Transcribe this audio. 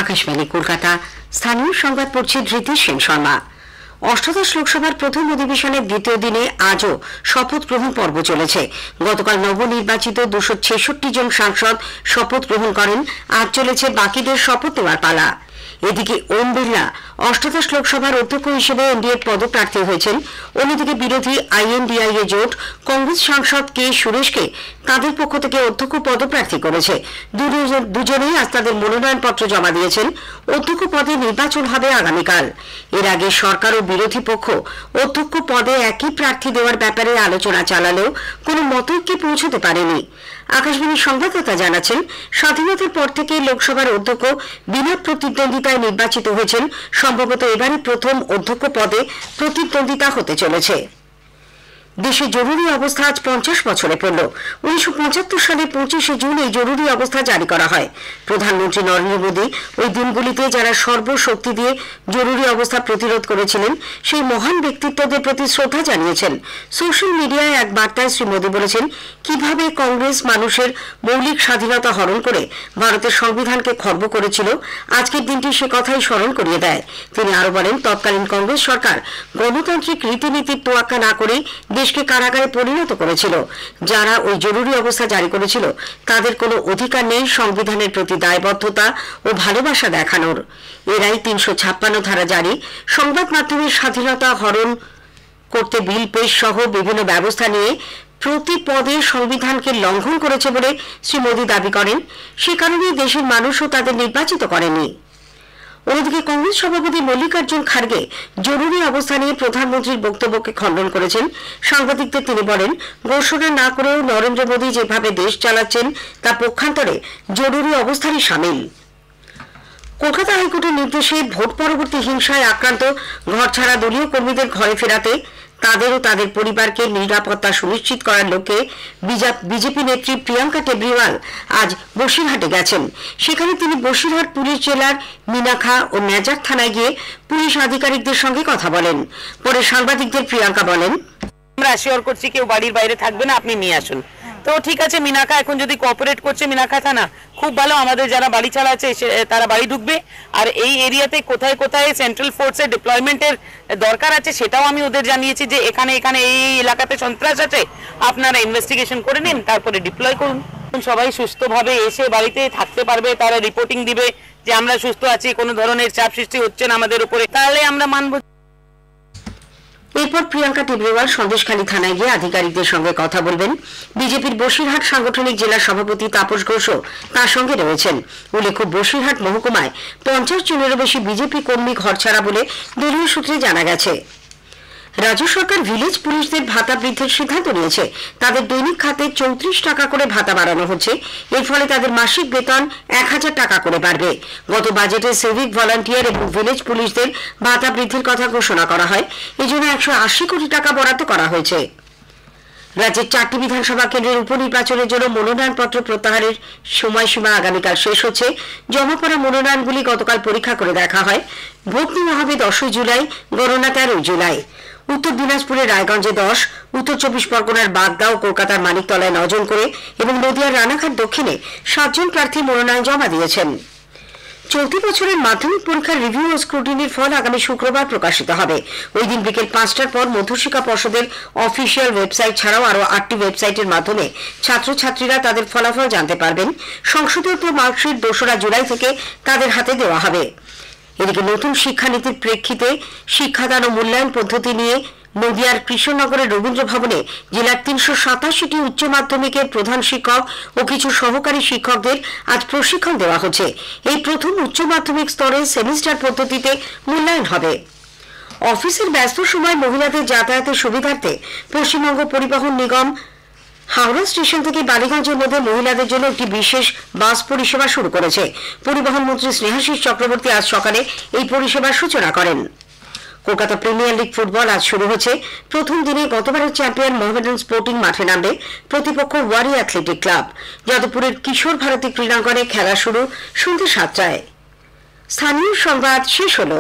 আকাশবাণী কলকাতা। স্থানীয় সংবাদ পড়ছে ধৃতি সেন শর্মা। অষ্টাদশ লোকসভার প্রথম অধিবেশনের দ্বিতীয় দিনে আজও শপথ গ্রহণ পর্ব চলেছে। গতকাল নবনির্বাচিত 266 জন সাংসদ শপথ গ্রহণ করেন। আজ চলেছে বাকিদের শপথ নেওয়ার পালা। এদিকে ওম বিড়লা অষ্টাদশ লোকসভার অধ্যক্ষ হিসেবে এনডিএর পদপ্রার্থী হয়েছেন। অন্যদিকে বিরোধী আইএনডিআইএ জোট কংগ্রেস সাংসদ কে সুরেশকে তাদের পক্ষ থেকে অধ্যক্ষ পদপ্রার্থী করেছে। দুজনেই আজ তাদের মনোনয়নপত্র জমা দিয়েছেন। অধ্যক্ষ পদে নির্বাচন হবে আগামীকাল। এর আগে সরকার ও বিরোধী পক্ষ অধ্যক্ষ পদে একই প্রার্থী দেওয়ার ব্যাপারে আলোচনা চালালেও কোনো মতৈক্যে পৌঁছতে পারেনি। আকাশবাণীর সংবাদদাতা জানাচ্ছেন, স্বাধীনতার পর থেকে লোকসভার অধ্যক্ষ বিনা প্রতিদ্বন্দ্বিতায় নির্বাচিত হয়েছেন। সম্ভবত এবারই প্রথম অধ্যক্ষ পদে প্রতিদ্বন্দ্বিতা হতে চলেছে। দেশে জরুরি অবস্থা আজ 50 বছরে পড়ল। 1975 সালে 25শে জুন এই জরুরি অবস্থা জারি করা হয়। প্রধানমন্ত্রী নরেন্দ্র মোদী ওই দিনগুলিতে যারা সর্বশক্তি দিয়ে জরুরি অবস্থা প্রতিরোধ করেছিলেন সেই মহান ব্যক্তিত্বদের প্রতি শ্রদ্ধা জানিয়েছেন। সোশ্যাল মিডিয়ায় এক বার্তায় শ্রী মোদী বলেছেন, কিভাবে কংগ্রেস মানুষের মৌলিক স্বাধীনতা হরণ করে ভারতের সংবিধানকে খর্ব করেছিল, আজকের দিনটি সে কথাই স্মরণ করিয়ে দেয়। তিনি আরো বলেন, তৎকালীন কংগ্রেস সরকার গণতান্ত্রিক রীতিনীতির তোয়াক্কা না করে দেশকে কারাগারে পরিণত করেছিল। যারা ওই জরুরি অবস্থা জারি করেছিল তাদের কোনো অধিকার নেই সংবিধানের প্রতি দায়বদ্ধতা ও ভালোবাসা দেখানোর। এরাই 356 ধারা জারি, সংবাদ মাধ্যমের স্বাধীনতা হরণ করতে বিল পেশ সহ বিভিন্ন ব্যবস্থা নিয়ে প্রতি পদে সংবিধানকে লঙ্ঘন করেছে বলে শ্রী মোদী দাবি করেন। সে কারণেই দেশের মানুষও তাদের নির্বাচিত করেনি। অন্যদিকে কংগ্রেস সভাপতি মল্লিকার্জুন খার্গে জরুরি অবস্থা নিয়ে প্রধানমন্ত্রীর বক্তব্যকে খণ্ডন করেছেন। সাংবাদিকদের তিনি বলেন, ঘোষণা না করেও নরেন্দ্র মোদী যেভাবে দেশ চালাচ্ছেন তা পক্ষান্তরে জরুরি অবস্থারই শামিল। কলকাতা হাইকোর্টের নির্দেশে ভোট পরবর্তী হিংসায় আক্রান্ত ঘরছাড়া দলীয় কর্মীদের ঘরে ফেরাতে তাদের ও তাদের পরিবারকে নিরাপত্তা সুনিশ্চিত করার লক্ষ্যে বিজেপি নেত্রী প্রিয়াঙ্কা টেবরিওয়াল আজ বসিরহাটে গেছেন। সেখানে তিনি বসিরহাট পুলিশ জেলার মিনাখা ও ন্যাজার থানায় গিয়ে পুলিশ আধিকারিকদের সঙ্গে কথা বলেন। পরে সাংবাদিকদের প্রিয়াঙ্কা বলেন, আমরা অ্যাসিওর করছি কেউ বাড়ির বাইরে থাকবে না, আপনি নিয়ে আসুন। তো ঠিক আছে, মিনাখা এখন যদি কোঅপারেট করছে মিনাখা থানা, খুব ভালো। আমাদের যারা বাড়ি ছাড়া আছে তারা বাড়ি ঢুকবে। আর এই এরিয়াতে কোথায় কোথায় সেন্ট্রাল ফোর্সের ডিপ্লয়মেন্টের দরকার আছে সেটাও আমি ওদের জানিয়েছি যে এখানে এখানে এই এলাকাতে সন্ত্রাস আছে, আপনারা ইনভেস্টিগেশন করে নিন, তারপরে ডিপ্লয় করুন। সবাই সুস্থভাবে এসে বাড়িতে থাকতে পারবে, তারা রিপোর্টিং দিবে যে আমরা সুস্থ আছি, কোনো ধরনের চাপ সৃষ্টি হচ্ছে না আমাদের উপরে, তাহলে আমরা মানব। এরপর প্রিয়াঙ্কা টেবরিওয়াল সন্দেশখালী থানায় গিয়ে আধিকারিকদের সঙ্গে কথা বলবেন। বিজেপির বসিরহাট সাংগঠনিক জেলা সভাপতি তাপস ঘোষও তার সঙ্গে রয়েছেন। উল্লেখ্য, বসিরহাট মহকুমায় 50 জনেরও বেশি বিজেপি কর্মী ঘরছাড়া বলে দলীয় সূত্রে জানা গেছে। রাজ্য সরকার ভিলেজ পুলিশদের ভাতা বৃদ্ধির সিদ্ধান্ত নিয়েছে। তাদের দৈনিক খাতে 34 টাকা করে ভাতা বাড়ানো হচ্ছে। এর ফলে তাদের মাসিক বেতন 1000 টাকা করে বাড়বে। গত বাজেটে সিভিক ভলান্টিয়ার এবং ভিলেজ পুলিশদের ভাতা বৃদ্ধির কথা ঘোষণা করা হয়। এজন্য 180 কোটি টাকা বরাদ্দ করা হয়েছে। রাজ্যের 4টি বিধানসভা কেন্দ্রের উপনির্বাচনের জন্য মনোনয়নপত্র প্রত্যাহারের সময়সীমা আগামীকাল শেষ হচ্ছে। জমা পড়া মনোনয়নগুলি গতকাল পরীক্ষা করে দেখা হয়। ভোট নেওয়া হবে 10 জুলাই, গণনা 13 জুলাই। উত্তর দিনাজপুরের রায়গঞ্জে 10, উত্তর 24 পরগনার বাগদা ও কলকাতার মানিকতলায় 9 জন করে এবং নদিয়ার রানাঘাট দক্ষিণে 7 জন প্রার্থী মনোনয়ন জমা দিয়েছেন। চলতি বছরের মাধ্যমিক পরীক্ষার রিভিউ ও স্ক্রুটিনির ফল আগামী শুক্রবার প্রকাশিত হবে। ওই দিন বিকেল 5টার পর মধ্যশিক্ষা পর্ষদের অফিসিয়াল ওয়েবসাইট ছাড়াও আরো 8টি ওয়েবসাইটের মাধ্যমে ছাত্রছাত্রীরা তাদের ফলাফল জানতে পারবেন। সংশোধিত মার্কশিট 2রা জুলাই থেকে তাদের হাতে দেওয়া হবে। এদিকে নতুন শিক্ষানীতির প্রেক্ষিতে শিক্ষাদান ও মূল্যায়ন পদ্ধতি নিয়ে নদিয়ার কৃষ্ণনগরের রবীন্দ্র ভবনে জেলার 387টি উচ্চ মাধ্যমিকের প্রধান শিক্ষক ও কিছু সহকারী শিক্ষকদের আজ প্রশিক্ষণ দেওয়া হচ্ছে। এই প্রথম উচ্চ মাধ্যমিক স্তরে সেমিস্টার পদ্ধতিতে মূল্যায়ন হবে। অফিসের ব্যস্ত সময় মহিলাদের যাতায়াতের সুবিধার্থে পশ্চিমবঙ্গ পরিবহন নিগম হাওড়া স্টেশন থেকে বালিগঞ্জের মধ্যে মহিলাদের জন্য একটি বিশেষ বাস পরিষেবা শুরু করেছে। পরিবহন মন্ত্রী স্নেহাশিস চক্রবর্তী আজ সকালে এই পরিষেবার সূচনা করেন। কলকাতা প্রিমিয়ার লিগ ফুটবল আজ শুরু হচ্ছে। প্রথম দিনে গতবারের চ্যাম্পিয়ন মোহামেডান স্পোর্টিং মাঠে নামবে। প্রতিপক্ষ ওয়ারি অ্যাথলেটিক ক্লাব। যাদবপুরের কিশোর ভারতী ক্রীড়াঙ্গনে খেলা শুরু সন্ধ্যে 7টায়। স্থানীয় সংবাদ শেষ হলো।